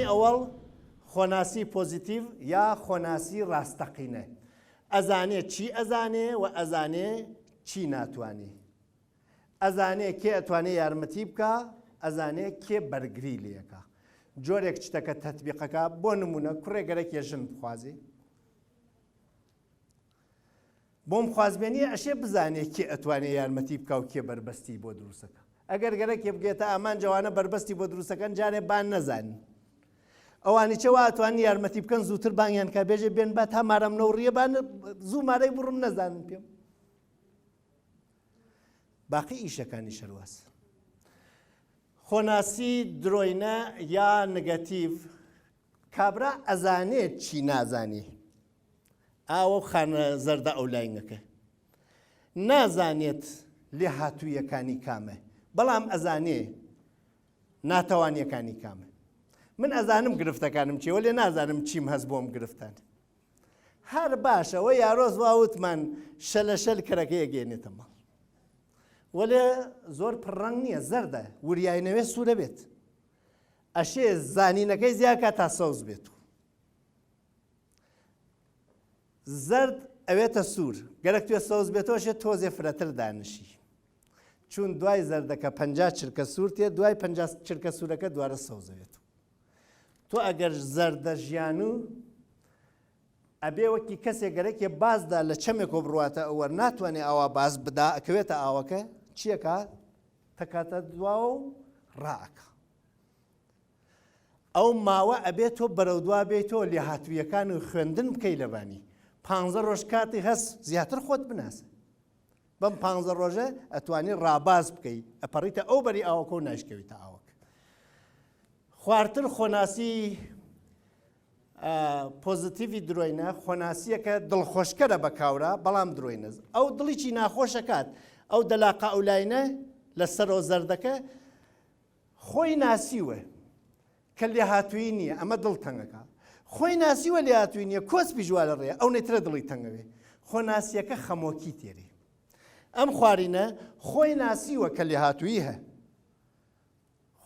خۆناسی ئەوەڵ خۆناسی پۆزیتیڤ یا خۆناسی ڕاستەقینە ئەزانێ چی ئەزانێ و ئەزانێ چی ناتوانێ ئەزانێ کێ ئەتوانێ یارمەتی بکە ئەزانێ کێ بەرگری لێەکە جۆرێک شتەکە تەتبیقەکە بۆ نمونە کوڕێگەرەکێ ژن بخوازێ بۆم خوازبێنیە ئەشێ بزانێ کێ ئەتوانێ یارمەتی بکە و کێ بەربەستی بۆ دروستەکە ئەگەر گەرەکێ بگێتە ئامان جوانە بەربەستی بۆ دروستەکەن جارێ بان نەزانین ئەوانی چەوە ئەتوانی یارمەتی بکەن زووتر بانیان کا بێژێ بێن با تا مارەمنە و ڕێبان زوو مارەی بڕم نەزانن پێم باقی ئیشەکانی شەرواز خۆناسی درۆینە یا نگەتیڤ کابرا ئەزانێت چی نازانی ئاوە خانە زەردە ئەو لاینەکە نازانێت لێ هاتوویەکانی کامە بەڵام ئەزانێ ناتەوانیەکانی کامە من ئەزانم گرفتەکانم چێوە لێ نازانم چیم هەست بۆم گرفتان هەر باشەوە یارۆز واوتمان شەلە شەل کەرەکەی گێنێتە ماڵ وەلێ زۆر پڕەنگ نییە زەردە وریاینەوێ سوورە بێت ئەشێ زانینەکەی زیاکە تا سەوز بێت زەرد ئەوێتە سوور گەرەک توێ سەوز بێتەوە شێت تۆزێ فرەتر دانشی چون دوای زەردەکە 50 چرکە سوور تێ دوای 50 چرکە سوورەکە دوارە سەوزەوێت تۆ ئەگەر زەردە ژیان و ئەبێ وەکی کەسێک گەرەکێ بازدا لە چەمێکۆ بڕواتە ئەوە ناتوانێ ئاوا باز بدا ئەکەوێتە ئاوەکە چیەکە تەکاتە دواوە و ڕائەکە ئەو ماوە ئەبێت تۆ بەرەو دوا بێتەوە لێ هاتوویەکان و خوێندن بکەی لەبانی 15 ڕۆژ کاتی هەست زیاتر خۆت بناسە بەم 15 ڕۆژە ئەتوانی ڕاباز بکەی ئەپەڕیتە ئەو بەری ئاوەکە و ناشکەویتە ئاوەکە خواردتر خۆناسی پۆزیتیڤی درۆینە خۆناسیەکە دڵخۆشکەرە بە کاورە بەڵام درۆینە ئەو دڵیی ناخۆشەکات ئەو دەلاقە ئەولاینە لە سەرۆ زەردەکە خۆی ناسیوە کە لێ هاتووی نییە ئەمە دڵ تەنگەکە خۆی ناسیوە لێ هاتووی نییە کۆسپی ژوارە ڕێ ئەو نێترە دڵی تەنگەوێ خۆناسیەکە خەمۆکی تێری ئەم خوارینە خۆی ناسیوە کە لێ هاتووی هە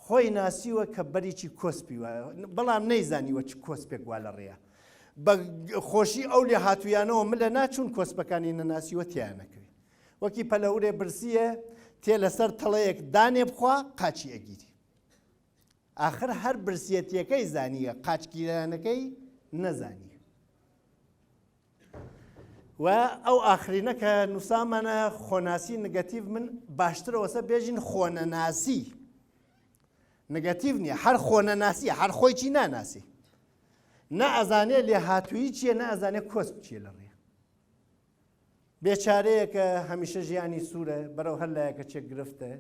خۆی ناسیوە کە بەریکی کۆسپی وایە بەڵام نەیزانیوە چ کۆسپێک وا لە ڕێە بە خۆشی ئەو لێ هاتوویانەوە ملە ناچوون کۆسپەکانی نەناسیوە تیانەکەوێت وەکی پەلەورێ برسیە تێ لەسەر تەڵەیەک دانێ بخوا قاچی ئەگیری ئاخر هەر برسیەتیەکەی زانیە قاچگیرانەکەی نەزانیە و ئەو ئاخرینە کە نووسامانە خۆناسی نگەتیڤ من باشترەوەسە بێژین خۆنەناسی نگەتیڤ نییە هەر خۆنەناسیە هەر خۆی چی ناناسی نە ئەزانێ لێ هاتووی چییە نە ئەزانێ کۆسپ چیە لە ڕێ بێچارەیەکە هەمیشە ژیانی سوورە بەرەو هەر لایەکە چێک گرفتە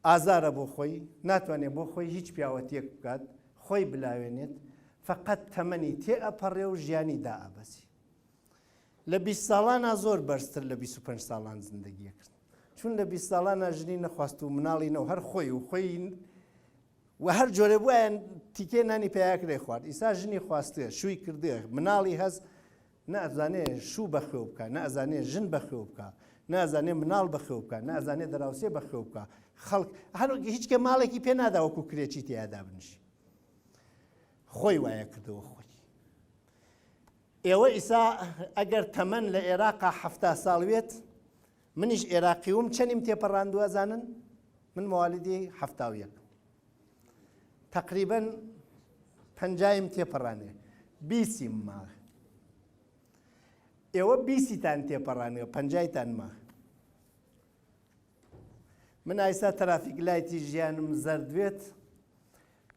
ئازارە بۆ خۆی ناتوانێت بۆ خۆی هیچ پیاوەتیەک بکات خۆی بلاوێنێت فقط تەمەنی تێ ئەپەڕێ و ژیانی دائەبەسی لە 20 ساڵانە زۆر بەرزتر لە 25 ساڵان زندگیە کرد چون لە 20 ساڵانە ژنی نەخواست و مناڵینەوە هەر خۆی و خۆی و هەر جۆرە بووایان تیکێ نانی پێیاکرێ خوارد ئیسا ژنی خواستێ شووی کردێ مناڵی هەست نەزانێ شوو بەخێو بکە نەزانێ ژن بەخێو بکە نازانێ مناڵ بەخێو بکە نازانێ دەراوسێ بەخێو بکە خەڵک هەر هیچ کە ماڵێکی پێ نادا وەکو کرێکی تیادا بنشی خۆی وایە کردەوە خۆی ئێوە ئیسا ئەگەر تەمەن لە عێراقا 70 ساڵوێت منیش عێراقیوم چەندیم تێپەڕاندووە زانن من موالیدی 71 تقریبا 50یم تێپەڕانێ 20یم ماوە ئێوە 20تان تێپەڕانێ 50تان ماوە من ئایستا ترافیک لایتی ژیانم زەردوێت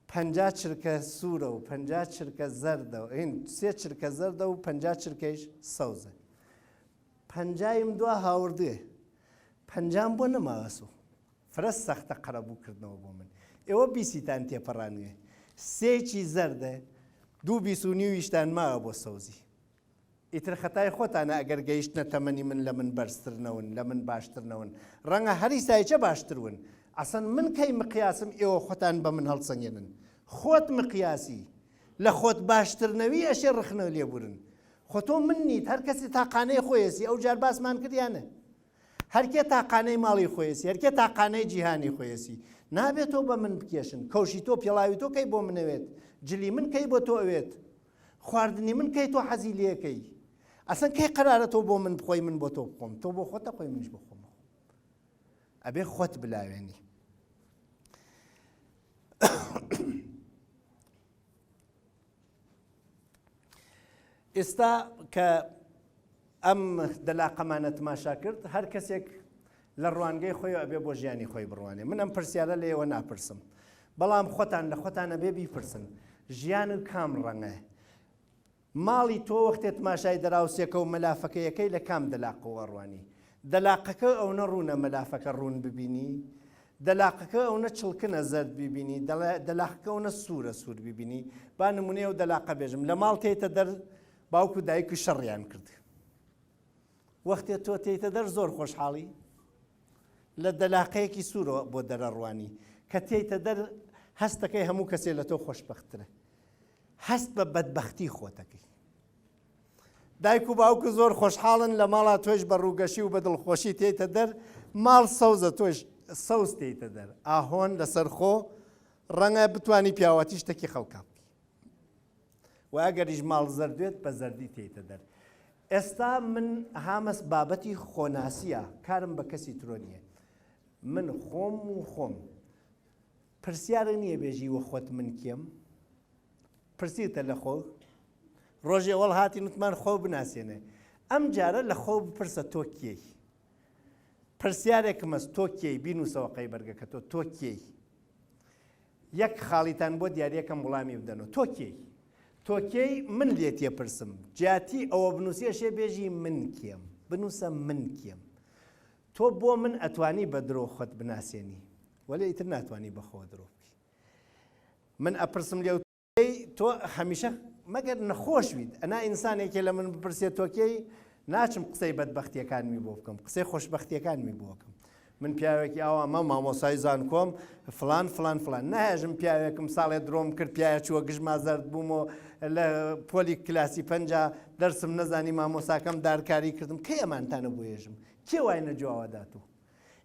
50 چرکە سوورە و 50 چرکە زەردە و هین 3 چرکە زەردە و 50 چرکەیش سەوزە 50یم دوا هاوردێ 50 بۆ نەماوەسۆ فرە سەختە قەرەبووکردنەوە بۆ من ئێوە 20تان تێپەڕانوێ 3 زەردە 2 ماوە بۆ سەوزی ئیتر خەتای خۆتانە ئەگەر گەیشتنە تەمەنی من لە من بەرزترنەون لە من باشترنەون ڕەنگە هەری سایچە باشترون ئەسەن من کەی مقیاسم ئێوە خۆتان بە من هەڵسەنگێنن خۆت مقیاسی لە خۆت باشترنەوی ئەشێ ڕخنەوە لێبورن خۆ تۆ من نیت هەر کەسی تاقانەی خۆیەسی ئەو جار باسمان کردیانە هەرکێ تاقانەی ماڵی خۆیەسی هەرکێ تاقانەی جیهانی خۆیەسی نابێت تۆ بە من بکێشن کەوشی تۆ پێڵاوی تۆ کەی بۆ منەوێت جلی من کەی بۆ تۆ ئەوێت خواردنی من کەی تۆ حەزی لێەکەی ئەسەن کەی قەرارە تۆ بۆ من بخۆی من بۆ تۆ بخۆم تۆ بۆ خۆت دەخۆی منیش بۆ خۆم ئەبێ خۆت بلاوێنی ئێستا کە ئەم دەلاقەمانە تماشا کرد هەر کەسێک لە ڕوانگەی خۆی ئەبێ بۆ ژیانی خۆی بڕوانێ من ئەم پرسیارە لە ئێوە ناپرسم بەڵام خۆتان لە خۆتانە بێ بیپرسن ژیان کام ڕەنگە ماڵی تۆ وەختێ تماشای دەراوسێکە و مەلافەکەیەکەی لە کام دەلاقەوە ڕوانی دەلاقەکە ئەوە ڕوونە مەلافەکە ڕوون ببینی دەلاقەکە ئەوە چڵکنە زەرد ببینی دەلاقەکە ئەوە سوورە سوور ببینی با نمونێ و دەلاقە بێژم لە ماڵ تێتە دەر باوکو دایک و شەڕیان کرد وەختێ تۆ تێتە دەر زۆر خۆشحاڵی لە دەلاقەیەکی سوورە بۆ دەرەڕوانی کە تێتە دەر هەستەکەی هەموو کەسێ لە تۆ خۆشبەخترە هەست بە بەدبەختی خۆتەکەی دایک و باوکو زۆر خۆشحاڵن لە ماڵا تۆش بە ڕووگەشی و بە دڵخۆشی تێتە دەر ماڵ سەوزە تۆش سەوز تێتە دەر ئاهۆن لەسەر خۆ ڕەنگە بتانی پیاوەتی شتێکی خەڵکا بکەی و ئەگەریش ماڵ زەردوێت بە زەردی تێتە دەر ئێستا من هامەس بابەتی خۆناسیە کارم بە کەسی ترۆ نییە من خۆم و خۆم پرسیارە نییە بێژی وە خۆت من کێم پرسیتە لە خۆ ڕۆژێ وەڵ هاتی نوتمان خۆ بناسیێنێ ئەم جارە لە خۆ بپرسە تۆ کێی پرسیارێکمەس تۆ کێی بینوسەوە قەیبەرگەکە تۆ کێی یەک خاڵیتان بۆ دیارەکەم وڵامی بدەنەوە تۆ کێی تۆ کێی من لێ تێپرسم جیاتی ئەوە بنووسێشێ بێژی من کێم بنووسە من کێم تۆ بۆ من ئەتوانی بە درۆ خۆت بناسیێنی وەلێ ئیتر ناتوانی بەخۆ درۆ بکەی من ئەپرسم لێو تۆ هەمیشە مەگەر نەخۆشویت ئەنا ئینسانێکی لە من بپرسێت تۆکەی ناچم قسەی بەدبەختیەکانمی بۆ بکەم قسەی خۆشبەختیەکانمی بۆ بکەم من پیاوێکی ئاوا ئەمە مامۆسای زان کۆم فلان فلان فلان نەهێژم پیاوێکم ساڵێ درۆم کرد پیاە چووە گژما زەرد بوومەوە لە پۆلی کلاسی پەنجا دەرسم نەزانی مامۆساکەم دارکاری کردم کەی ئەمانتانە بۆ هێژم کێ وای نەجوواوەدات و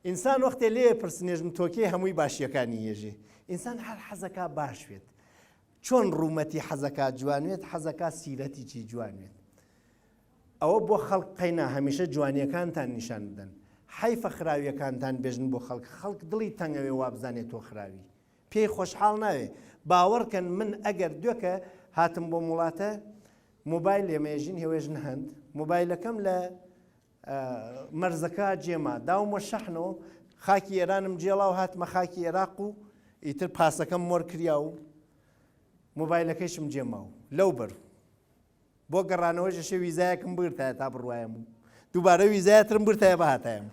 ئینسان وەختێ لێ پرسنێژم تۆکەی هەمووی باشیەکانی هێژێ ئینسان هەر حەزەکە باشوێت چۆن ڕوومەتی حەزەکە جوانوێت حەزەکە سیرەتیی جوانوێت ئەوە بۆ خەڵک قەینا هەمیشە جوانیەکانتان نیشان بدەن حیفە خراویەکانتان بێژن بۆ خەڵک دڵی تەنگەوێ وابزانێت تۆ خراوی پێی خۆشحاڵ ناوێ باوەڕکەن من ئەگەر دوێکە هاتم بۆ وڵاتە مۆبایل لێمەێژین هێوێژن هەند مۆبایلەکەم لە مەرزەکە جێما داومە شەحنەوە خاکی ئێرانم جێڵا و هاتمە خاکی عێراق و ئیتر پاسەکەم مۆر کریا و مۆبایلەکەیشم جێماوە لەو بەر بۆ گەڕانەوەش شێ ویزایەکم بگرتایە تا بڕوایم دووبارە ویزایەترم برتایە بە هاتایم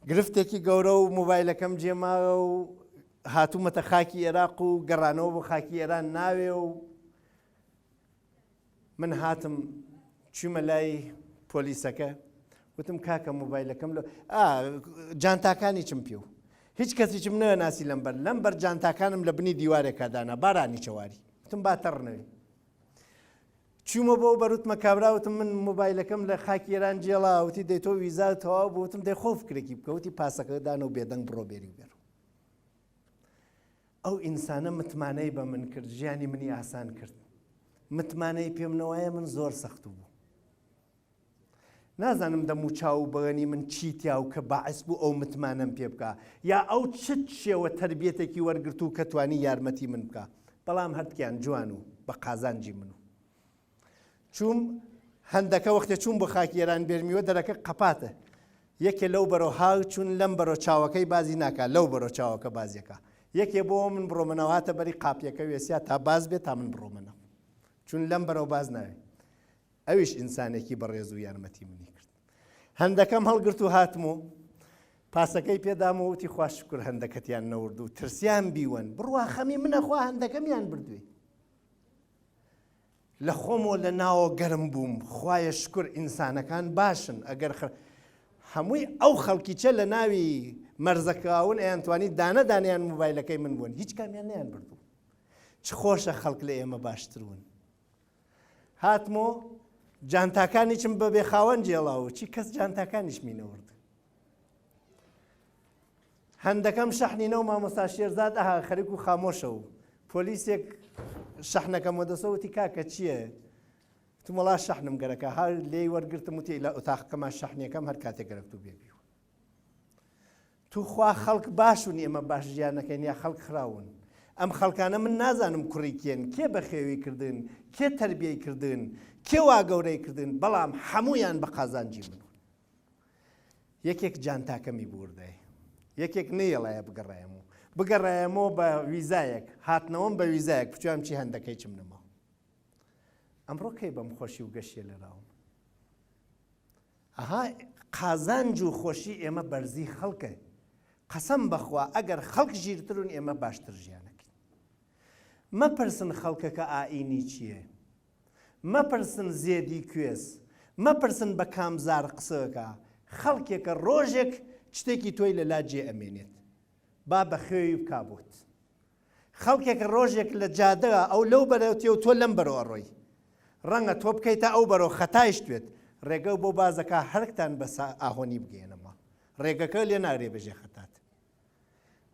گرفتێکی گەورە و مۆبایلەکەم جێماوە و هاتوومەتە خاکی عێراق و گەڕانەوە بۆ خاکی ئێران ناوێ و من هاتم چوومە لای پۆلیسەکە وتم کاکە مۆبایلەکەم لە جانتاکانی چم پێ و هیچ کەسیچم نەوە ناسی لەمبەر جانتاکانم لە بنی دیوارێکە دانا بارانی چەواری وتم باتەڕنەوێ چوومە بۆ بەروتمە کابراوتم من مۆبایلەکەم لە خاکی ئێران جێڵا وتی دەی تۆ ویزا تەواو بوتم دەی خۆ فکرێکی بکەوتی پاسەکە دانە و بێدەنگ بڕۆ بێری و بێر ئەو ئینسانە متمانەی بە من کرد ژیانی منی ئاسان کرد متمانەی پێم نەوایە من زۆر سەخت بوو نازانم دەموچاو بەغەنی من چیتیا و کە باعث بوو ئەو متمانەم پێ بکە یا ئەو چت شێوە تەربیەتێکی وەرگرت و کە توانی یارمەتی من بکە بەڵام هەردکیان جوان و بە قازانجی من و چوم هەندەکە وەختێ چوون بۆ خاکی ئێران بێرمیوە دەرەکە قەپاتە یەکێ لەو بەرەو هاو چوون لەم بەرەو چاوەکەی بازی ناکات لەو بەرەو چاوەکە بازیەکە یەکێ بۆ من بڕۆمەنەوەاتە بەری قاپیەکە وێسیا تا باز بێت تا من بڕۆمەنەوە چون لەم بەرەو باز ناوێت ئەویش ئینسانێکی بەڕێز و یارمەتی منی کرد هەندەکەم هەڵگرت و هاتم و پاسەکەی پێدام و وتی خوش شکر هەندەکەتیان نەورد و ترسیان بیوەن بڕوا خەمی منەخوا هەندەکەمیان بردوێ لە خۆمەوە لە ناوە گەرم بووم خوایە شکر ئینسانەکان باشن ئەگەر هەمووی ئەو خەڵکی چە لە ناوی مەرزەکەون ئەیانتوانی دانە دانیان مۆبایلەکەی من بوون هیچ کامیان نیان بردوو چ خۆشە خەڵک لە ئێمە باشترون هاتمۆ جانتاکانیچم بەبێ خاوەن جێڵاوە چی کەس جانتاکانیش مینەورد هەندەکەم شەحنینە و مامۆستا شێرزاد ئەها خەریک و خامۆشە و پۆلیسێک شەحنەکەم وەدەسەوتی کاکە چییە؟ وڵا شەحنم گەرەکە هەر لێی وەرگرتم وتی لە ئۆتاقەکەمان شەحنیەکەم هەر کاتێک گەرەکت و بێبی تو خوا خەڵک باشون ئێمە باش ژیانەکەین یا خەڵک خراون ئەم خەڵکانە من نازانم کوڕی کێن کێ بەخێوی کردن کێ تەربیەی کردن کێ وا گەورەی کردن بەڵام هەموویان بە قازانجی من یەکێک جانتاکەمی بوردای یەکێک نەیەڵایە بگەڕایەمەوە بە ویزایەک هاتنەوەم بە ویزایەک بچوام چی هەندەکەی چم نەمەوە ئەمڕۆ کەی بەم خۆشی و گەشتێ لەراوم ئەها قازانج و خۆشی ئێمە بەرزی خەڵکە قەسەم بەخوا ئەگەر خەڵک ژیرترون ئێمە باشتر ژیانەکەین مەپرسن خەڵکەکە ئائینی چییە مەپرسن زێدی کوێز مەپرسن بە کامزار قسەکە خەڵکێکە ڕۆژێک شتێکی تۆی لە لا جێ ئەمێنێت با بە خوێوی بکبوت خەڵکێکە ڕۆژێک لە جادەوە ئەو لەو بەرەوتێ و تۆ لەم بەرەوە ڕۆی ڕەنگە تۆ بکەیتە ئەو بەرەوە خەتایش توێت ڕێگە بۆ بازەکە هەرکتان بە ئاهۆنی بگەێنەوە ڕێگەکە لێ نارێ بەژێ خەتات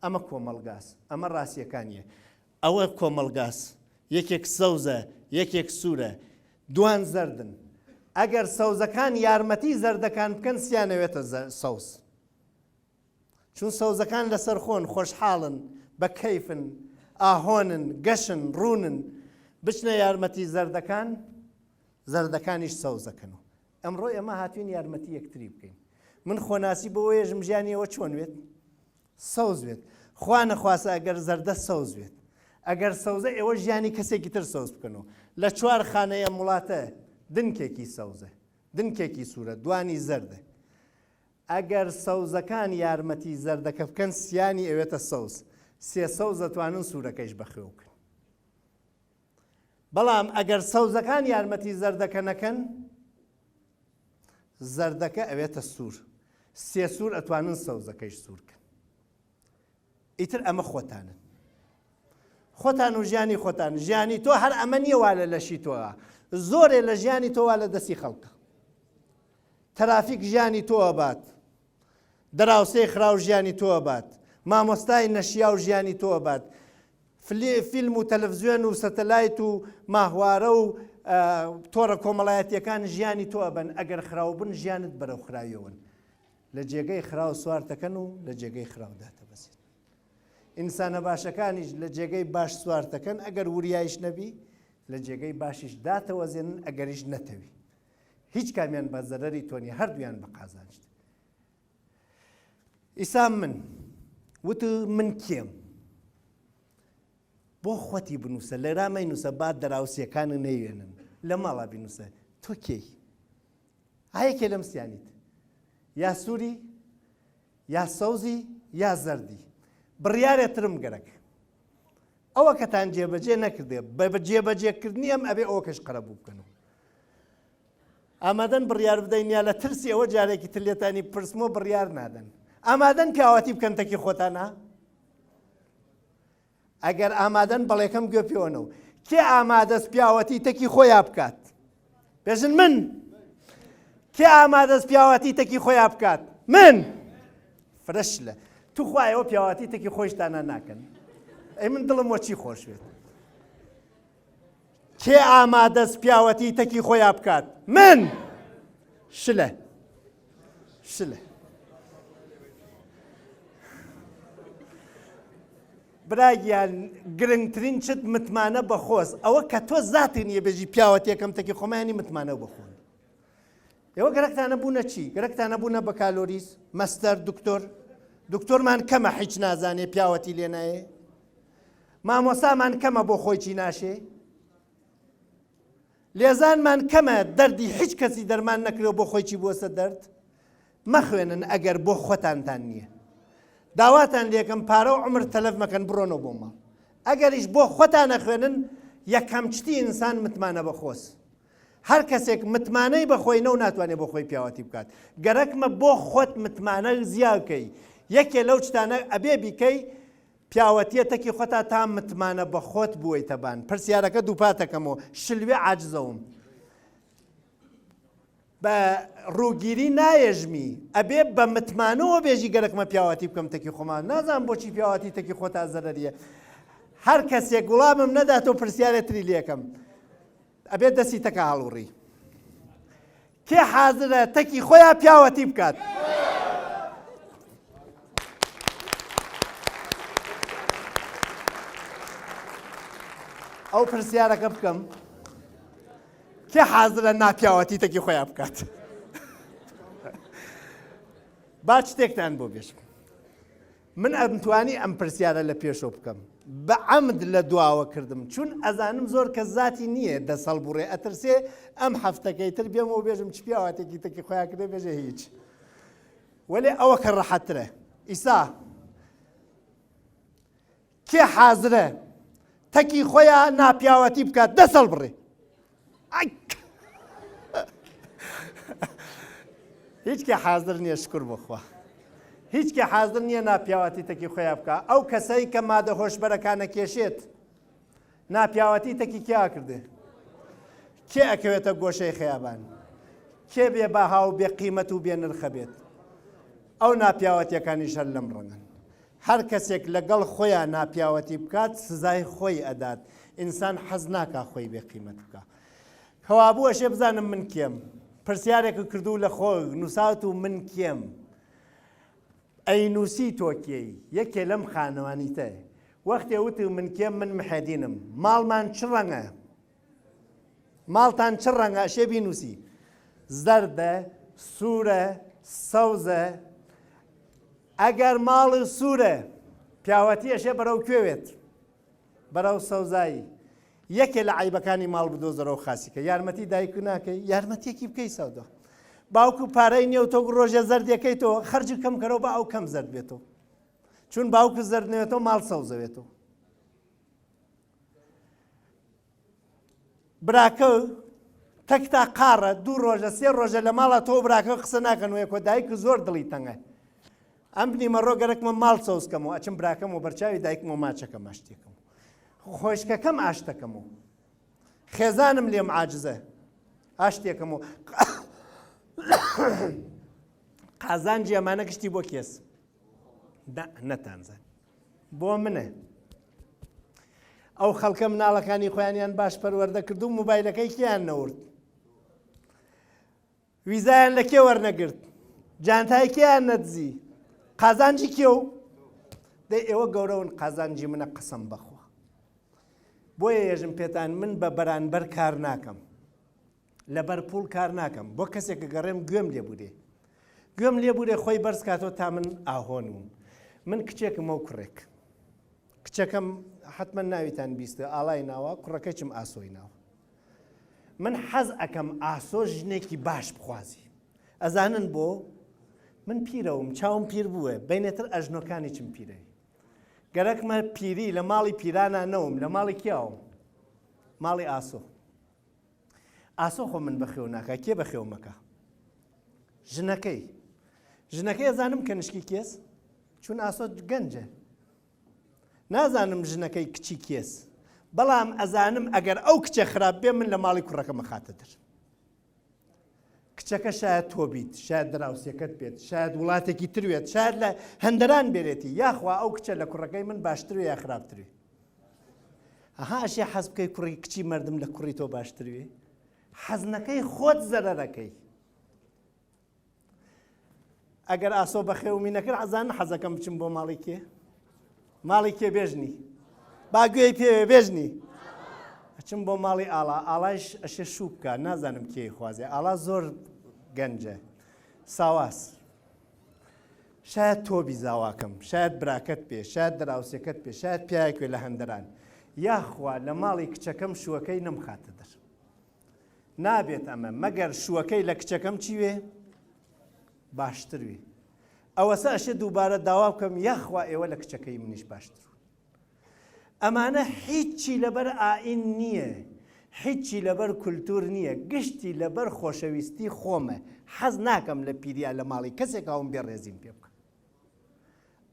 ئەمە کۆمەڵگاس ئەمە ڕاستیەکانیە ئەوە کۆمەڵگاس یەکێک سەوزە یەکێک سوورە دوان زەردن ئەگەر سەوزەکان یارمەتی زەردەکان بکەن سیانەوێتە سەوز چون سەوزەکان لەسەر خۆن خۆشحاڵن بە کەیفن ئاهۆنن گەشن ڕوونن بچنە یارمەتی زەردەکانیش سەوزەکەن و ئەمڕۆ ئێمە هاتوین یارمەتی یەکتری بکەین من خۆناسی بەوەیەژم ژیانیەوە چۆن وێت سەوز وێت خوا نەخواسە ئەگەر زەردە سەوز وێت ئەگەر سەوزە ئێوە ژیانی کەسێکی تر سەوز بکەنەوە لە چوار خانەیە وڵاتە دنکێکی سەوزە دنکێکی سوورە دوانی زەردە ئەگەر سەوزەکان یارمەتی زەردەکە بکەن سیانی ئەوێتە سەوز سێ سەوز دەتوانن سوورەکەیش بەخێو بکەن بەڵام ئەگەر سەوزەکان یارمەتی زەردەکە نەکەن زەردەکە ئەوێتە سوور سێ سوور ئەتوانن سەوزەکەیش سوورکەن ئیتر ئەمە خۆتانن خۆتان و ژیانی خۆتان ژیانی تۆ هەر ئەمە نییە وا لە لەشی تۆوە زۆرێ لە ژیانی تۆوا لە دەستی خەڵکە ترافیک ژیانی تۆوە بات دراوسەی خراو ژیانی تۆوە بات مامۆستای نەشیا و ژیانی تۆوە بات فیلم و تەلەڤیزیۆن و سەتەلایت و ماهوارە و تۆڕە کۆمەڵایەتیەکان ژیانی تۆ ئەبن ئەگەر خراو بن ژیانت بەرەو خراویەوەن لە جێگەی خراو سوار دەکەن و لە جێگەی خراودا دەبەسێت ئینسانە باشەکانیش لە جێگەی باش سوار دەکەن ئەگەر وریایش نەبی لە جێگەی باشیش داتەوەزێنن ئەگەریش نەتەوی هیچ کامیان بە زەرەری تۆنی هەردوویان بە قازانجت ئیسام من وت من کێم بۆ خۆتی بنووسە لێرامەی نووسە با دەراوسیەکانە نەیوێنن لە ماڵا بینووسە تۆ کێی هەیەکێ لەم سیانیت یا سووری یا سەوزی یا زەردی بڕیارێترم گەرەک ئەوە کەتان جێبەجێ نەکردێ بە جێبەجێکردنی ئەم ئەبێ ئەوە کەش قەرەبوو بکەن ئامادەن بڕیار بدەین یا لە ترسی ئەوە جارێکی تلێتانی پرسمۆ بڕیار نادەن ئامادەن پیاوەتی بکەن تەکی خۆتانە ئەگەر ئامادەن بەڵێکەم گوێ پێوەنەوە کێ ئامادەست پیاوەتی تەکی خۆیان بکات بێژن من کێ ئامادەست پیاوەتی تەکی خۆیان بکات من فرەش لە تو خوایەوە پیاوەتی تەکی خۆشتانە ناکەن ئەی من دڵم وەچی خۆش بێت کێ ئامادەست پیاوەتی تەکی خۆیان بکات من شلە براگیان گرنگترین چت متمانە بە خۆز ئەوە کە تۆ زاتێ نیە بێژی پیاوەتیەکەم تەکی خۆمانی متمانە بخۆن ئێوە گەرەکتانە بوونە چی گەرەکتانە بوونە بە کالۆریز مەستەر دکتۆرمان کەمە هیچ نازانێ پیاوەتی لێ نایە مامۆسامان کەمە بۆ خۆی چی ناشێ لێزانمان کەمە دەردی هیچ کەسی دەرمان نەکرێ بۆ خۆی چی بووەسە دەرد مەخوێنن ئەگەر بۆ خۆتانتان نییە داواتان لێکم پارە و عمر تەلەف مەکەن بڕۆنەوە بۆ ماڵ ئەگەریش بۆ خۆتان نەخوێنن یەکەم چتی ئینسان متمانە بە خۆس هەر کەسێک متمانەی بەخۆی نە و ناتوانێت بۆ خۆی پیاوەتی بکات گەرەکمە بۆ خۆت متمانە زیاکەی یەکێ لەو شتانە ئەبێ بیکەی پیاوەتیە تەکی خۆتا تا متمانە بە خۆت بوویتە بان پرسیارەکە دووپاتەکەمەوە شلوێ عاجزەوم بە ڕووگیری نایەژمی ئەبێ بە متمانەوە بێژی گەرەکمە پیاوەتی بکەم تەکی خۆمان نازانم بۆچی پیاوەتی تەکی خۆتا زەرەریە هەر کەسێک وڵامم نەداتەوە پرسیارێتری لێکم ئەبێ دەستی تەکە هەڵوڕی کێ حازرە تەکی خۆیان پیاوەتی بکات ئەو پرسیارەکە بکەم کێ حازرە ناپیاوەتی تەکی خۆیان بکات با شتێکتان بۆ بێژم من ئەمتوانی ئەم پرسیارە لە پێشەوە بکەم بە عەمد لە دواوە کردم چون ئەزانم زۆر کەس زاتی نییە دەسەڵ بوڕێ ئەترسێ ئەم هەفتەکەی تر بێمەوە بێژم چ پیاوەتێکی تەکی خۆیان کردێ بێژە هیچ وەلێ ئەوە کە ڕەحەترە ئیسا کێ حازرە تەکی خۆیان ناپیاوەتی بکات دەسەڵ بڕێ هیچ کێ حازر نییە شکر بخوا هیچ کێ حازر نییە ناپیاوەتی تەکی خۆیان بکە ئەو کەسەی کە مادە هۆشبەرەکانە کێشێت ناپیاوەتی تەکی کیا کردێ کێ ئەکەوێتە گۆشەی خەیابان کێ بێ باها و بێ قیمەت و بێ نرخە بێت ئەو ناپیاوەتیەکانی شەر لەم ڕەنگن هەر کەسێک لەگەڵ خۆیان ناپیاوەتی بکات سزای خۆی ئەدات ئینسان حەز ناکا خۆی بێ قیمەت بکە کەوابوو ئەشێ بزانم من کێم پرسیارێکی کردو لە خۆی نووسات و من کێم ئەی نووسی تۆکیەی یەکێ لەم خانەوانیتە وەختێ وتی من کێم من محەدینم ماڵمان چ ڕەنگە ماڵتان چ ڕەنگە ئەشێ بینووسی زەردە سوورە سەوزە ئەگەر ماڵی سوورە پیاوەتی ئەشێ بەرەو کوێوێت بەرەو سەوزایی یەکێ لە عیبەکانی ماڵ بدۆزەرەوە خاسیکە یارمەتی دایک و ناکەی یارمەتێکی بکەی سەودا باوکو پارەی نییە و تۆ ڕۆژە زەردەکەیتەوە خەرجی کەم کەرەوە بە ئەو کەم زەرد بێتەوە چون باوکو زەرد نوێتەوە ماڵ سەوزەوێتەوە براکە تەکتا قاڕە دوو ڕۆژە سێ ڕۆژە لە ماڵە تۆ براکە قسە ناکەن وەیە کۆ دایک زۆر دڵی تەنگە ئەم بنیمە ڕۆ گەرەکمە ماڵ سەوزکەمەوە ئەچم براکەم و بەرچاوی دایکمە ماچەکەم ئاشتێکم خۆشکەکەم ئاشتەکەمەوە خێزانم لێم عاجزە ئاشتێکەمەوە قازانجی ئەمانە گشتی بۆ کێس نەتانزان بۆ منە ئەو خەڵکە مناڵەکانی خۆیانیان باش پەروەردە کرد و موبایلەکەی کیان نەورد ویزایان لە کێ وەرنەگرت جانتای کێیان نەدزی قازانجی کێ و دەی ئێوە گەورەون قازانجی منە قسم بەخوا بۆیە ێژم پێتان من بە بەرانبەر کار ناکەم لەبەر پوڵ کار ناکەم بۆ کەسێک گەڕێم گوێم لێبورێ خۆی بەرز کاتەوە تا من ئاهۆنم من کچێکم ئەو کوڕێک کچەکەم حتمما ناویتان بیستە ئاڵای ناوە کوڕەکەیچم ئاسۆی ناوە من حەز ئەکەم ئاسۆ ژنێکی باش بخوازی ئەزانن بۆ من پیرەوم چاوم پیر بووە بینێتر ئەژنۆکانی چم پیرەی گەرەکمە پیری لە ماڵی پیرانە نەوم لە ماڵی کیاوم ماڵی ئاسۆ ئاسۆ خۆ من بەخێو ناکە کێ بەخێو مەکە ژنەکەی ئەزانم کە نشکی کێس چون ئاسۆ گەنجە نازانم ژنەکەی کچی کێس بەڵام ئەزانم ئەگەر ئەو کچە خراپ بێ من لە ماڵی کوڕەکەمە خاتە در کچەکە شاید تۆ بیت شاید دراوسێکت بێت شاید وڵاتێکی تروێت شاید لە هەندەران بێرێتی یاخوا ئەو کچە لە کوڕەکەی من باشتروێ یا خراپتروێ ئەها ئەشێ حەز بکەی کوڕی کچی مردم لە کوڕی تۆ باشتروێ حەزنەکەی خۆت زەرەرەکەی ئەگەر ئاسۆ بەخێومی نەکرد ئەزان حەزەکەم بچم بۆ ماڵی کێ بێژنی با گوێی پێوێ بێژنی ئەچم بۆ ماڵی ئاڵایش ئەشێ شوو بکە نازانم کێی خوازێ ئاڵا زۆر گەنجە ساواس شاید تۆبی زاواکەم شاید براکەت پێ شاید دراوسێکەت پێ شاید پیاوێکوێ لە هەندەران یاخوا لە ماڵی کچەکەم شووەکەی نەمخاتە دەر نابێت ئەمە مەگەر شووەکەی لە کچەکەم چیوێ باشتروێ ئەوەسە ئەشێ دووبارە داوا بکەم یاخوا ئێوە لە کچەکەی منیش باشتر ئەمانە هیچی لەبەر ئاین نییە هیچی لەبەر کولتور نییە گشتی لەبەر خۆشەویستی خۆمە حەز ناکەم لە پیریا لە ماڵی کەسێک ئەوم بێ ڕێزیم پێ بکە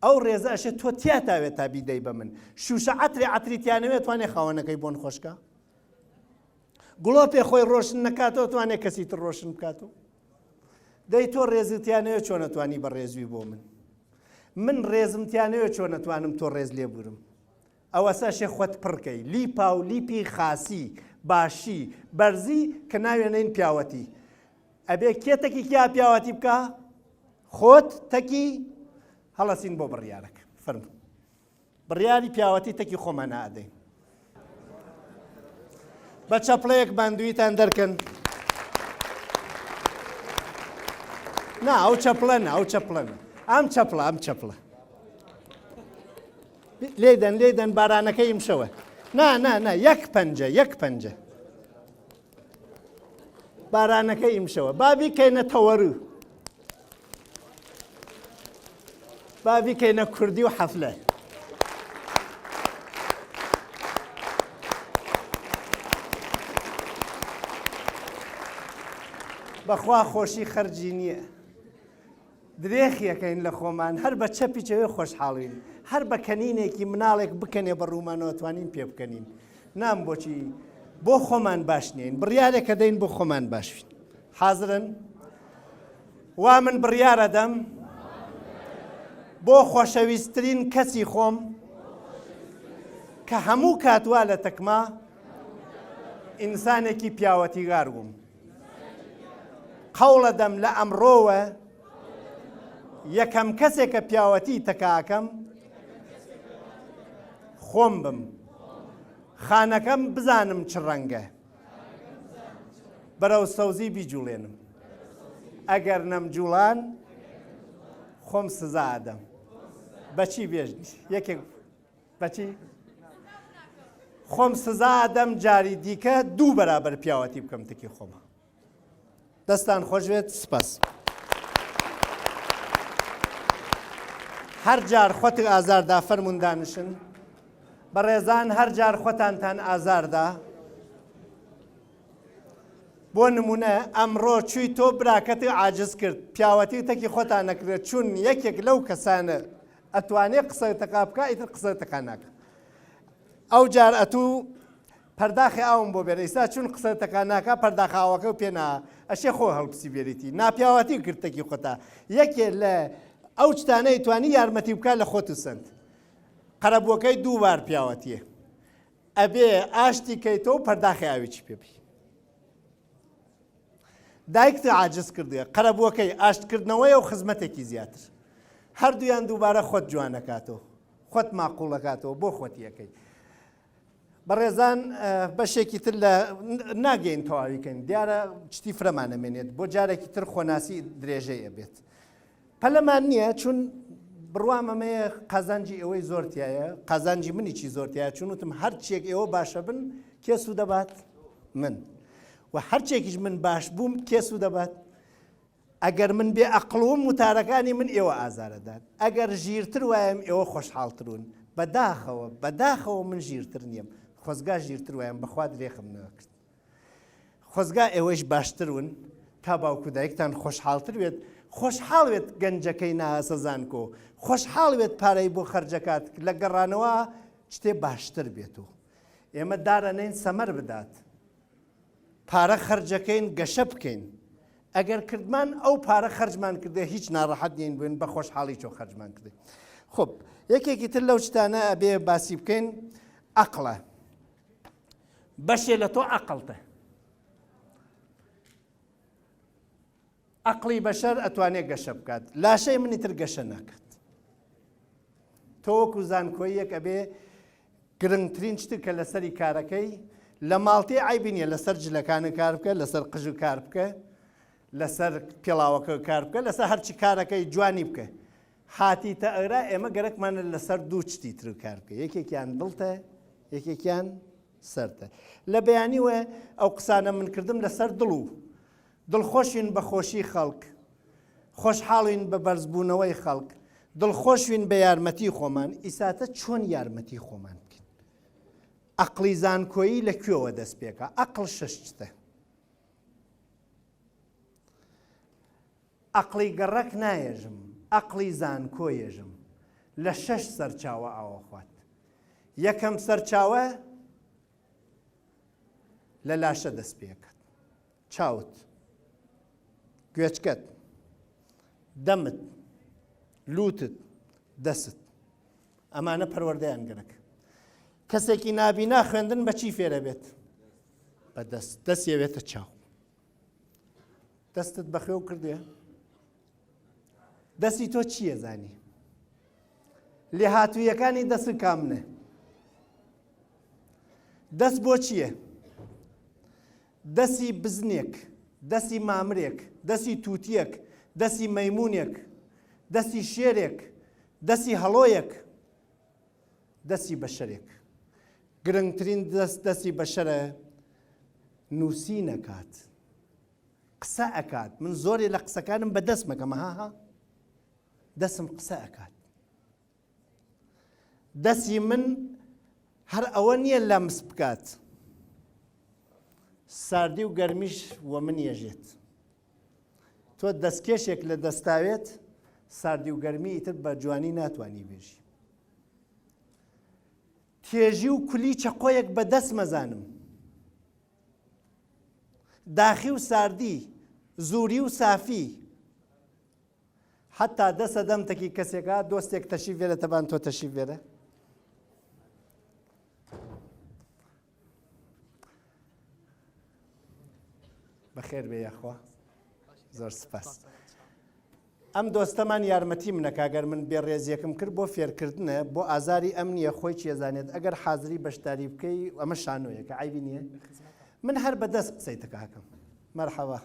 ئەو ڕێزە ئەشێ تۆ تیاتاوێت تا بیدەی بە من شوشە عەتریتیانەوێت توانێ خاوەنەکەی بۆن خۆشکە گوڵۆپێ خۆی ڕۆشن نەکاتەوە توانێت کەسی تر ڕۆشن بکاتەوە دەی تۆ ڕێزتیانەوە چۆن نەتوانی بە ڕێزوی بۆ من ڕێزمتیانەوە چۆن نەتوانم تۆ ڕێز لێ بورم ئەوە ساشێ خۆت پڕکەی لیپا و لیپی خاسی باشی بەرزی کە ناوێنین پیاوەتی ئەبێ کێتەکی کیا پیاوەتی بکە خۆت تەکی هەڵەسین بۆ بڕیارەکە فەرموو بڕیاری پیاوەتی تەکی خۆمان نادەین بە چەپڵەیەک باندوویتان دەرکەن نا ئەو چەپڵە نە ئەو چەپڵە نە ئەم چەپڵە لێدەن بارانەکەی ئیمشەوە نا یەک پەنجە بارانەکەی ئیمشەوە بابی کەینە تەوەرو بابی کەینە کوردی و حەفلە بەخوا خۆشی خەرجی نییە درێخیەکەین لە خۆمان هەر بە چەپی چەوێ خۆشحاڵین هەر بە کەنینێکی مناڵێک بکەنێ بە ڕوومانەوە توانین پێ بکەنین نام بۆچی بۆ خۆمان باش نین بڕیارێکە دەین بۆ خۆمان باشین حازرن وا من بڕیارە دەم بۆ خۆشەویستترین کەسی خۆم کە هەموو کاتوا لە تەکما ئینسانێکی پیاوەتیگار بووم قەوڵە دەم لە ئەمڕۆوە یەکەم کەسێکە پیاوەتی تەکاکەم خۆم بم خانەکەم بزانم چ ڕەنگە بەرەو سەوزی بیجوڵێنم ئەگەر نەمجوڵان خۆم سزا ئەدەم بەچی بێژنی یەکێک بەچی خۆم سزا ئەدەم جاری دیکە دوو بەرابەر پیاوەتی بکەم تەکی خۆمە دەستان خۆشوێت سپاس هەر جار خۆت ئازاردا فەرموون دانشن بە ڕێزان هەر جار خۆتانتان ئازاردا بۆ نمونە ئەمڕۆ چووی تۆ براکەتی عاجز کرد پیاوەتی تەکی خۆتان نەکرێت چون یەکێک لەو کەسانە ئەتوانێت قسەتەکا بکە ئیتر قسەتەکە ناکە ئەو جار ئەتوو پەرداخی ئاوم بۆ بێرە ئیستا چون قسەتەکە ناکە پەرداخاوەکە و پێنا ئەشێ خۆ هەڵپسی بێریتی ناپیاوەتی کردتەکی خۆتا یەکێ لە ئەو شتانەی توانی یارمەتی بکە لە خۆت و سند قەرەبووەکەی دووبار پیاوەتیە ئەبێ ئاشتی کەیتۆ و پەرداخی ئاویی پێبی دایکت عاجز کردووە قەرەبووەکەی ئاشتکردنەوەی و خزمەتێکی زیاتر هەردوویان دووبارە خۆت جوانەکاتەوە خۆت ماقوڵەکاتەوە بۆ خۆتیەکەی بەڕێزان بەشێکی تر لە ناگەین تەواویکەین دیارە شتی فرەمانەمێنێت بۆ جارێکی تر خۆناسی درێژەیە بێت پەلەمان نییە چون بڕوامەمەیە قازانجی ئەوەی زۆرتایە قازانجی منیی زۆرتایە چون وتم هەرچێک ئێوە باشە بن کێس و دەبات من و هەرچێکیش من باش بووم کێس و دەبات ئەگەر من بێ ئەقڵوم وتارەکانی من ئێوە ئازارەدات ئەگەر ژیرتر وایم ئێوە خۆشحاڵترون بەداخەوە من ژیرتر نییەم خۆزگا ژیرتر وایم بەخوا درێخم نەکرد خۆزگا ئێوەش باشترون تا باوکو دایکتان خۆشحاڵتر وێت خۆشحاڵوێت گەنجەکەی ناسەزانکۆ خۆشحاڵوێت پارەی بۆ خەرجەکات لە گەڕانەوە شتێ باشتر بێت و ئێمە دارەنین سەمەر بدات پارە خەرجەکەین گەشە بکەین ئەگەر کردمان ئەو پارە خەرجمان کردێ هیچ ناڕەحەت نین بووین بە خۆشحاڵی چۆ خەرجمان کردێ خۆب یەکێکی تر لەو شتانە ئەبێ باسی بکەین عەقڵە بەشێ لە تۆ عەقڵتە عەقڵی بەشەر ئەتوانێت گەشە بکات لاشەی منی تر گەشە ناکات تۆ وەکو زانکۆییەک ئەبێ گرنگترین شتر کە لەسەری کارەکەی لە ماڵتێ عیبی نییە لەسەر جلەکانە کار بکە لەسەر قژ و کار بکە لەسەر پێڵاوەکە کار بکە لەسەر هەرچی کارەکەی جوانی بکە هاتیتە ئەرا ئێمە گەرەکمانە لەسەر دوو شتی تر کار بکە یەکێکیان دڵتە یەکێکیان سەرتە لە بەیانیوە ئەو قسانە من کردم لەسەر دڵ و دڵخۆشین بە خۆشی خەڵک خۆشحاڵین بە بەرزبوونەوەی خەڵک دڵخۆشین بە یارمەتی خۆمان ئیساتە چۆن یارمەتی خۆمان بکەین عەقڵی زانکۆیی لەکوێوە دەست پێکە عەقڵ شەش شتە عەقڵی گەڕەک نایێژم عەقڵی زانکۆیێژم لە شەش سەرچاوە ئاوە خوات یەکەم سەرچاوە لە لاشە دەست پێکات چاوت گوێچکەت دەمت لوتت دەست ئەمانە پەروەردەیان گەرەک کەسێکی نابینا خوێندن بە چی فێرە بێت بە دەست یەوێتە چاو دەستت بەخێ و کردوێ دەستی تۆ چییە زانی لێ هاتوویەکانی دەست کامنە دەست بۆ چییە دەستی بزنێک دەستی مامرێک دەستی تووتیەک دەستی مەیمونێک دەستی شێرێک دەستی هەڵۆیەک دەستی بەشەرێک گرنگترین دەستی بەشەرە نووسی نەکات قسە ئەکات من زۆرێ لە قسەکانم بە دەست مەکەم هاها دەسم قسە ئەکات دەستی من هەر ئەوە نییە لەمس بکات ساردی و گەرمیش وە من یەژێت تۆ دەستکێشێک لە دەستاوێت ساردی و گەرمی ئیتر بە جوانی ناتوانی بێژی تێژی و کولی چەقۆیەک بە دەست مەزانم داخی و ساردی زووری و سافی حتا دەسە دەمتێکی کەسێکە دۆستێک تەشریف وێرە تەبان تۆ تەشریف وێرە بەخێر بێ یاخوا زۆر سپاس ئەم دۆستەمان یارمەتی منەکە ئەگەر من بێڕێزیەکەم کرد بۆ فێرکردنە بۆ ئازاری ئەم نییە خۆی چێزانێت ئەگەر حازری بەشداری بکەی ئەمە شانۆیەکە عیبی نییە من هەر بەدەست قسەی تکاکەم مەرحەبا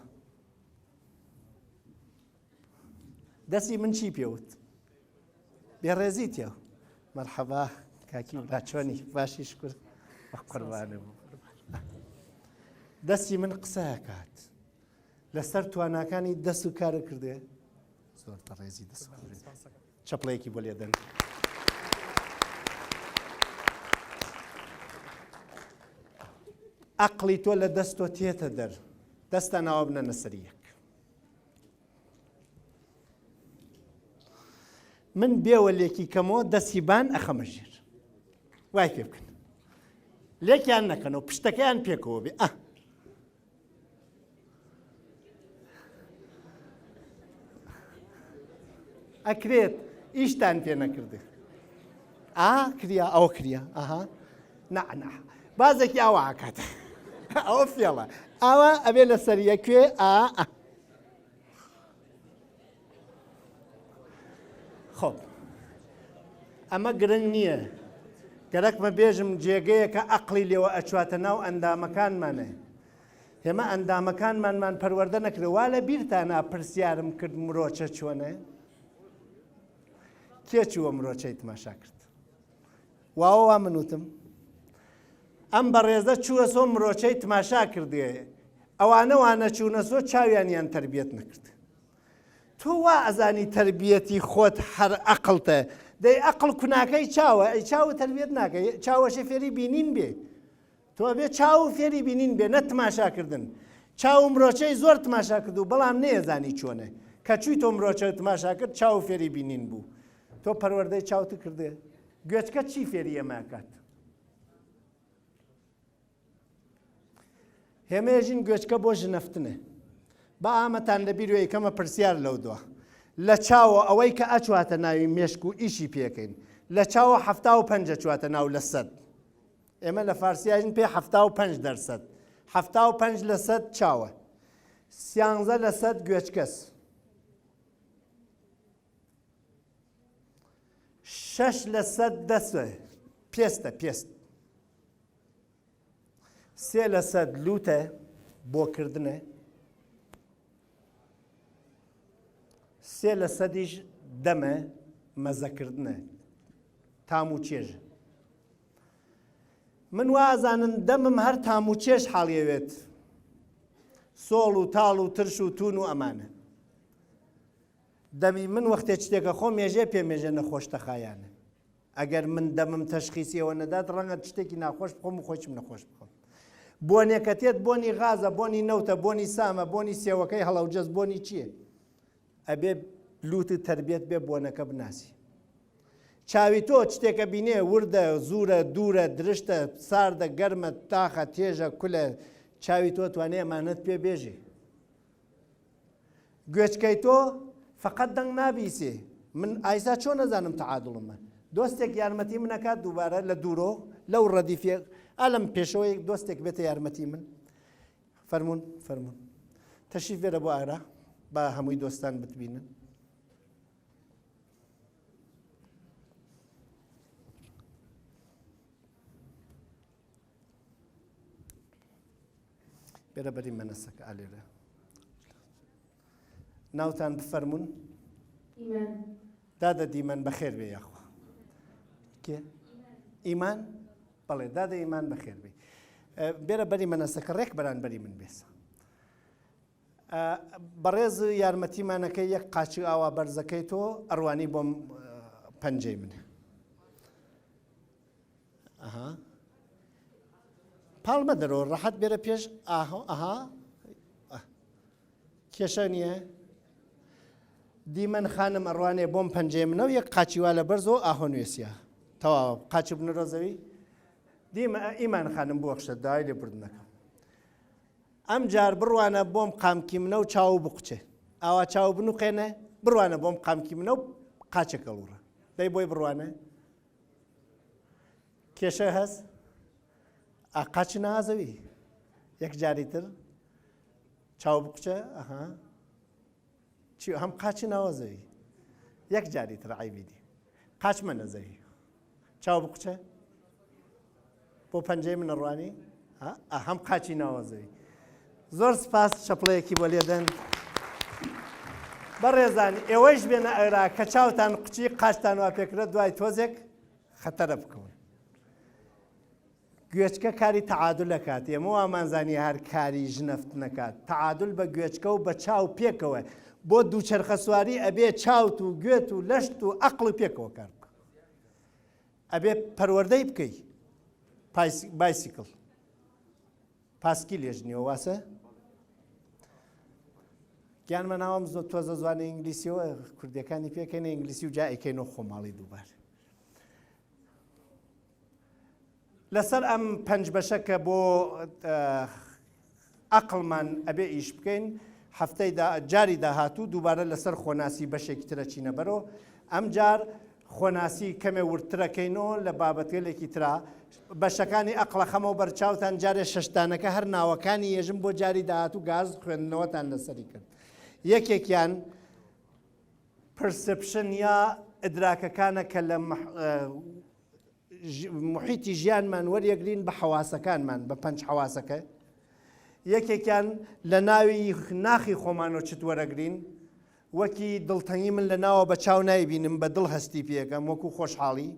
دەستی من چی پێوت بێڕێزیتە مەرحەبا کاکی ڕاچۆنی باشی شکر قوربانە بوو دەستی من قسەکات لەسەر تواناکانی دەست و کارە کردێ زۆر بەڕێزی دەست چەپڵەیەکی بۆ لێدەن عەقڵی تۆ لە دەست تۆ تێتە دەر دەستە ناوە بنەنە سەریەک من بێوەلێکی کەمەوە دەستی بان ئەخەمە ژێر وای پێ بکەن لێکیان نەکەنەوە پشتەکەیان پێکەوە بێ ئەکرێت ئیشتان پێ نەکردێ کریا ئەوە کریا نەعنا بازێکی ئاوا ئاکاتە ئەوە فێڵە ئاوا ئەبێ لە سەریەکوێ خۆ ئەمە گرنگ نییە گەرەکمە بێژم جێگەیە کە عەقڵی لێوە ئەچواتە ناو ئەندامەکانمانە هێمە ئەندامەکانمانمان پەروەردە نەکرێ وا لە بیرتانە پرسیارم کرد مرۆچە چۆنە کێ چووە مرۆچەی تماشا کرد واوە وا منوتم ئەم بەڕێزە چووە سۆ مرۆچەی تماشا کردێ ئەوانە وانە چوونە سۆ چاویانیان تەربیەت نەکرد تۆ وا ئەزانی تەربیەتی خۆت هەر عەقڵتە دەی عەقڵ کوناکەی چاوە ئەی چاوە تەربیەت ناکەی چاوەشە فێری بینین بێ تۆ بێ چاو فێری بینین بێ نە تماشاکردن چاو مرۆچەی زۆر تماشا کرد و بەڵام نەیەزانی چۆنە کە چووی تۆ مرۆچە تماشا کرد چاو فێری بینین بوو تۆ پەروەردەی چاوت کردێ گوێچکە چی فێری ئەماکات هێمەیەژین گوێچکە بۆ ژنەفتنە بە ئامەتان لەبیر وێ یەکەمە پرسیار لەو دووە لە چاوە ئەوەی کە ئەچواتە ناوی مێشک و ئیشی پێکەین لە چاوە 75 چواتە ناو لە 100 ئێمە لە فارسیاژین پێ 75% 75 لە 100 چاوە 13 لە 100 گوێچکەس 6 لە 100 دەسە پێست 3 لە 100 لوتە بۆکردنە 3 لە 100یش دەمە مەزەکردنە تام و چێژە من وازانن دەمم هەر تام و چێژ حاڵیەوێت سۆڵ و تاڵ و ترش و تون و ئەمانە دەمی من وەختێک شتێکە خۆم مێژێ پێمێژە نەخۆش تەخایانە ئەگەر من دەمم تەشخیسیەوە نەدات ڕەنگە شتێکی ناخۆش بخۆم و خۆشم نەخۆش بخۆم بۆنێکە تێت بۆنی غازە بۆنی نەوتە بۆنی سامە بۆنی سێوەکەی هەڵەوجەز بۆنی چییە ئەبێ لوتت تربیەت بێ بۆنەکە بناسی چاوی تۆ شتێکە بینێ وردە زورە دوورە درشتە ساردە گەرمە تاخە تێژە کولە چاوی تۆ توانێ ئەمانەت پێ بێژی گوێچکەی تۆ فقط دەنگ نابیسێ من ئایسا چۆن نەزانم تەعادڵمە دۆستێک یارمەتی منەکات دووبارە لە دوورۆ لەو ڕەدیفێ ئەلم پێشەوەی دۆستێک بێتە یارمەتی من فەرمونون تەشریف بێرە بۆ ئاگرا با هەمووی دۆستان بتبینن بێرە بەری مەنەسەکە ئالێرە ناوتان بفەرمونون دادە دیمەن بەخێر بێ یاخوا کێ ئیمان بەڵێ دادە ئیمان بەخێر بێ بێرە بەری مەنەسەکە ڕێک بەرانبەری من بێسە بەڕێز یارمەتیمانەکەی یەک قاچی ئاوا بەرزەکەی تۆ ئەڕوانی بۆم پەنجەی منە پاڵمە دەرەوە ڕەحەت بێرە پێش ئاها کێشە نییە دیمەن خانم ئەڕوانێ بۆم پەنجەی منە و یەک قاچیوا لە بەرزەوە ئاهۆ نوێسیە تەواوە قاچی بنەڕۆزەوی دیمە ئیمان خانم بۆخشە داوای لێبوردنەکەم ئەم جار بڕوانە بۆم قامکی منە و چاو بقوچێ ئاوا چاو بنوقێنە بڕوانە بۆم قامکی منە و قاچێکە وڕە دەی بۆی بڕوانە کێشە هەست قاچی نازەوی یەک جاری تر چاو بقوچە چی هەم قاچی ناوەزەوی یەک جاری تر عیبیدی قاچمە نەزەوی چاو بقوچە بۆ پەنجەی منە ڕوانی هەم قاچی ناوەزەوی زۆر سپاس شەپڵەیەکی بۆ لێدەن بەڕێزان ئێوەش بێنە ئەرا کە چاوتان قوچی قاچتان وا پێکرە دوای تۆزێک خەتەرە بکەون گوێچکە کاری تەعادل دەکات ئێمە وامانزانی هەر کاری ژنەفت نەکات تەعادل بە گوێچکە و بە چاو پێکەوە بۆ دووچەرخە سواری ئەبێ چاوت و گوێت و لەشت و عەقڵ پێکەوە کار بکە ئەبێ پەروەردەی بکەی بایسیکڵ پاسکی لێژنیەوە واسە گیانمە ناوام تۆزە زوانە ئینگلیسیەوە کوردەکانی پێکەنە ئینگلیسی و جا ئەیکەینەوە خۆماڵی دووبار لەسەر ئەم پەنج بەشەکە بۆ عەقڵمان ئەبێ ئیش بکەین هەفتەی جاری داهاتوو دووبارە لەسەر خۆناسی بەشێکی ترە چینە بەرەوە ئەم جار خۆناسی کەمێ ورترەکەینەوە لە بابەتێلێکی ترا بەشەکانی ئەقڵە خەمەوە بەرچاوتان جارێ شەشتانەکە هەر ناوەکانی ێژم بۆ جاری داهاتوو گاز خوێندنەوەتان لەسەری کرد یەکێکیان پرسپشن یا ئدراکەکانە کە لە محیتی ژیانمان وەریەگرین بە حەواسەکانمان بە پەنج حەواسەکە یەکێکیان لە ناوی ناخی خۆمانەوە چت وەرەگرین وەکی دڵتەنگی من لە ناوە بە چاو نایبینم بە دڵ هەستی پێەکەم وەکو خۆشحاڵی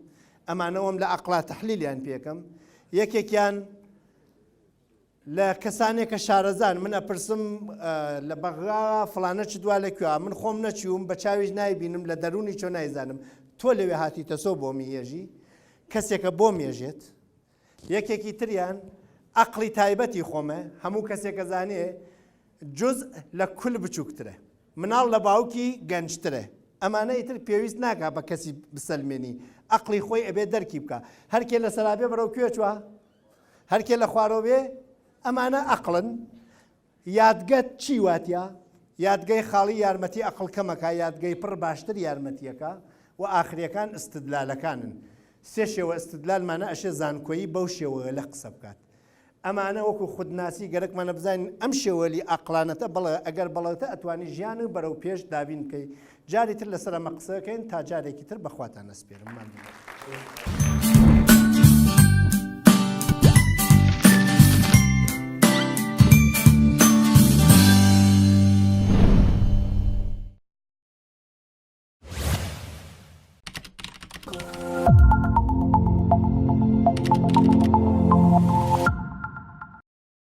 ئەمانەوەم لە عەقڵا تەحلیلیان پێکەم یەکێکیان لە کەسانێکە شارەزان من ئەپرسم لە بەغا فڵانە چ دوا لەکوێ من خۆم نەچووم بە چاویش نایبینم لە دەرونی چۆ نایزانم تۆ لەوێ هاتیتە سۆ بۆ میێژی کەسێکە بۆ مێژێت یەکێکی تریان عەقڵی تایبەتی خۆمە هەموو کەسێکە زانێ جز لە کول بچووکترە مناڵ لە باوکی گەنجترە ئەمانە ئیتر پێویست ناکا بە کەسی بسەلمێنی عەقڵی خۆی ئەبێ دەرکی بکە هەرکێ لە سەرابێ بەرەو کوێ چوە هەرکێ لە خوارەوە بێ ئەمانە عەقڵن یادگەت چی واتیا یادگەی خاڵی یارمەتی عەقڵ کەمەکە یادگەی پڕ باشتر یارمەتیەکە و ئاخریەکان ئستدلالەکانن سێ شێوە ئستدلالمانە ئەشێ زانکۆیی بەو شێوەیە لە قسە بکات ئەمانە وەکو خودناسی گەرەکمانە بزانین ئەم شێوەلی عەقڵانەتە بەڵێ ئەگەر بەڵێتە ئەتوانی ژیان و بەرەو پێش دابین بکەی جاری تر لەسەر ئەمە قسەکەین تا جارێکی تر بەخواتان ئەسپێرم مامنێ